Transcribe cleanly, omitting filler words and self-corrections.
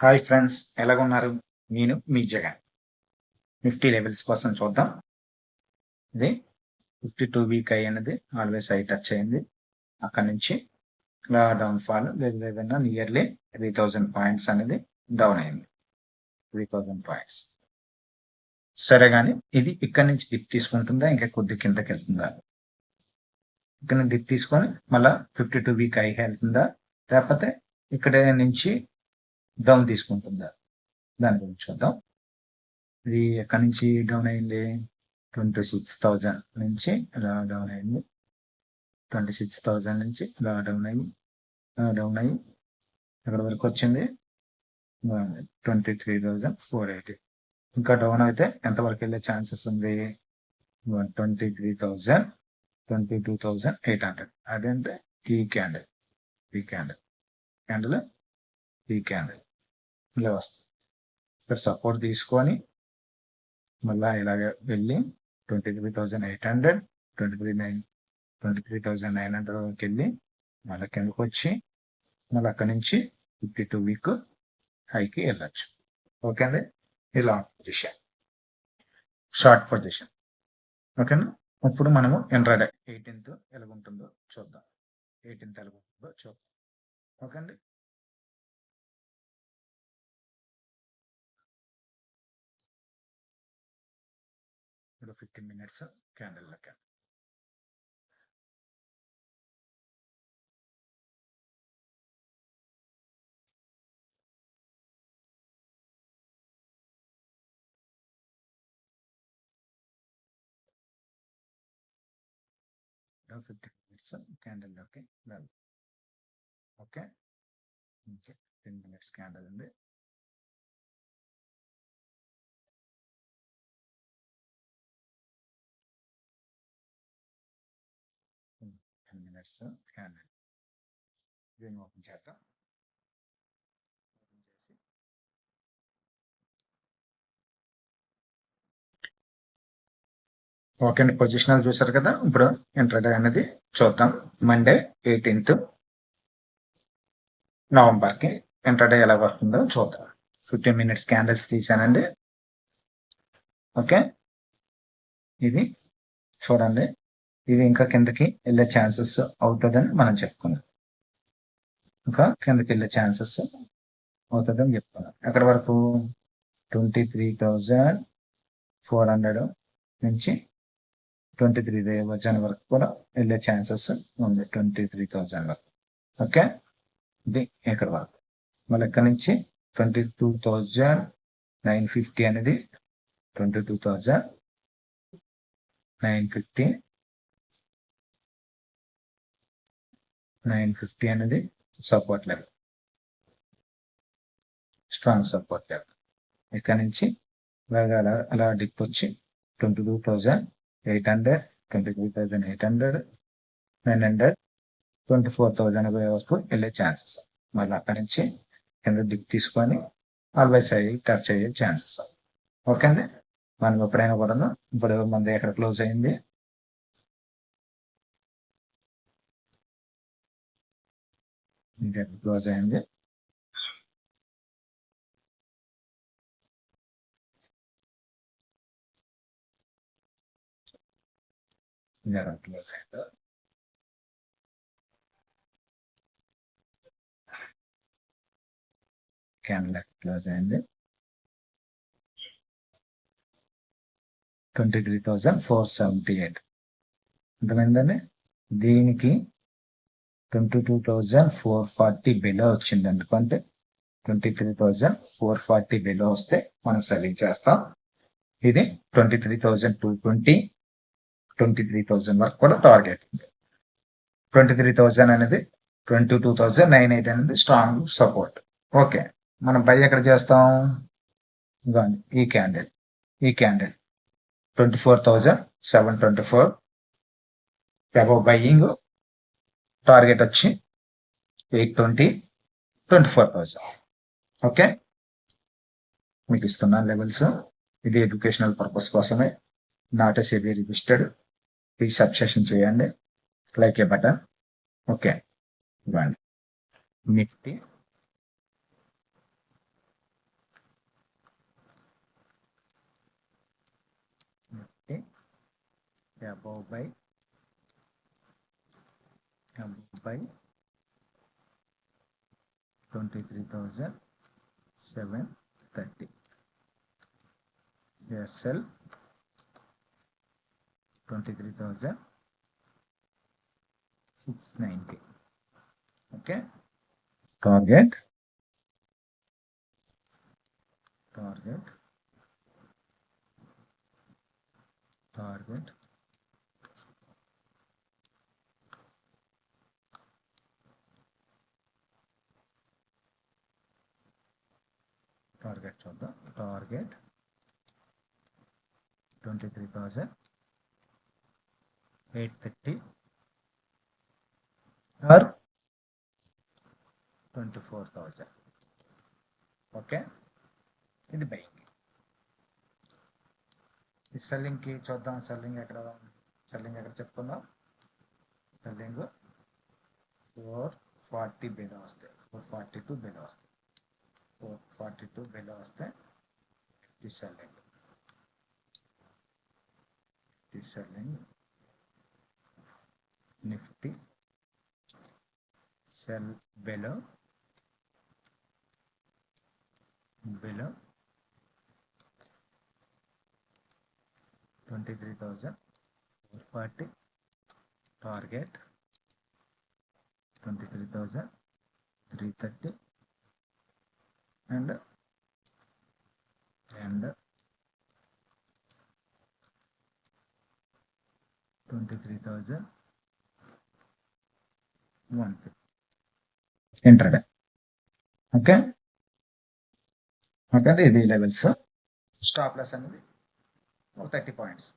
Hi friends, ఎలాగున్నారు? నేను మీ Jagan. Nifty levels కోసం చూద్దాం. ఇది 52 వీక్ అయ్యింది, ఆల్వేస్ హై టచ్ అయింది. అక్కడ నుంచి ఇలా డౌన్ ఫాల్ లేదన్నా నియర్లీ 3000 పాయింట్స్ అనేది డౌన్ అయింది. 3000 పాయింట్స్. సరే కానీ ఇది ఇక్కడ నుంచి డిప్ తీసుకుంటుందా, ఇంకా కొద్ది కిందకి వెళ్తుందా? ఇక్కడ డిప్ తీసుకొని మళ్ళీ 52 వీక్ హై వెళ్తుందా, లేకపోతే ఇక్కడ నుంచి డౌన్ తీసుకుంటుందా? దాని గురించి చూద్దాం. ఇది ఎక్కడి నుంచి డౌన్ అయింది? 26,000 నుంచి ఇలా డౌన్ అయింది. 26,000 నుంచి ఇలా డౌన్ అయ్యి ఎక్కడ వరకు వచ్చింది? 23,480. ఇంకా డౌన్ అయితే ఎంతవరకు వెళ్ళే ఛాన్సెస్ ఉంది? 23,000, 22,800. అదేంటే ఈ క్యాండిల్ ఇలా వస్తుంది. ఇక్కడ సపోర్ట్ తీసుకొని మళ్ళీ ఇలాగే వెళ్ళి 23,800, 23,900 వరకు వెళ్ళి మళ్ళీ కిందకు వచ్చి మళ్ళీ అక్కడి నుంచి 52 వీక్ హైకి వెళ్ళచ్చు. ఓకే అండి, ఇలా పొజిషన్, షార్ట్ పొజిషన్. ఓకేనా? ఇప్పుడు మనము ఇంట్రాడే 18th ఎలాగుంటుందో చూద్దాం. ఓకే అండి. ఇప్పుడు 15 minutes క్యాండిల్ లెక్క. Now 15 minutes candle okay. Okay, 10 minutes candle ఉంది. క్యాండిల్ దీన్ని ఓపెన్ చేద్దాం. ఓకే అండి, పొజిషనల్ చూసారు కదా. ఇప్పుడు ఇంట్రాడే అనేది చూద్దాం. మండే 18th నవంబర్కి ఇంట్రాడే ఎలా వస్తుందో చూద్దాం. 15 minutes క్యాండిల్స్ తీసానండి. ఓకే, ఇది చూడండి, ఇది ఇంకా కిందకి వెళ్ళే ఛాన్సెస్ అవుతుందని మనం చెప్పుకున్నాం. ఇంకా కిందకి వెళ్ళే ఛాన్సెస్ అవుతుందని చెప్పుకున్నాం. ఎక్కడి వరకు? 23,400 నుంచి 23,000 వరకు కూడా వెళ్ళే ఛాన్సెస్ ఉంది. 23,000 వరకు. ఓకే, ఇది ఎక్కడి వరకు. మళ్ళీ ఇక్కడ నుంచి 22,950 అనేది 22,950 అనేది support level, strong support level. ఇక్కడ నుంచి అలా డిప్ వచ్చి 22,800, 23,800, 900, 24,000 వరకు వెళ్ళే ఛాన్సెస్. మళ్ళీ అక్కడి నుంచి కింద డిప్ తీసుకొని ఆల్వేస్ అయ్యి టచ్ అయ్యే ఛాన్సెస్. ఓకే అండి, మనం ఎప్పుడైనా కూడా ఇప్పుడు మన ఎక్కడ క్లోజ్ అయింది? క్లోజ్ అయింది క్లోజ్ అయింది. క్యాండిల్ క్లోజ్ అయింది 23,478. అర్థమైందండి. దీనికి 22,440 బిలో వచ్చింది. ఎందుకంటే 23,440 బిలో వస్తే మనం సెల్లింగ్ చేస్తాం. ఇది 23,220, 23,000 వరకు కూడా టార్గెట్ ఉంది. 23,000 అనేది 22,980 అనేది స్ట్రాంగ్ సపోర్ట్. ఓకే, మనం బై ఎక్కడ చేస్తాం? ఈ క్యాండిల్ 24,724 అబౌవ్ బయ్యింగ్. టార్గెట్ వచ్చి 820, 24,000. ఓకే, మీకు ఇస్తున్నాను లెవెల్స్. ఇది ఎడ్యుకేషనల్ పర్పస్ కోసమే, not a SEBI registered. Please subscription చేయండి, లైక్ ఏ బటన్. ఓకే, ఇవ్వండి. Nifty above by 23,730. SL 23,690. Okay. Target చూద్దాం. Target 23,830 or 24,000. ఓకే, ఇది బయింగ్. ఈ సెల్లింగ్కి చూద్దాం. సెల్లింగ్ ఎక్కడ చెప్పుకుందాం. సెల్లింగ్ 440 బిలో వస్తాయి, 442 బిలో వస్తాయి. 442 బిలో వస్తే Nifty selling Nifty cell below 23,440. Target 23,330 and 23,150 intraday. Okay, ఇది లెవెల్స్. స్టాప్ లాస్ అనేది 30 పాయింట్స్.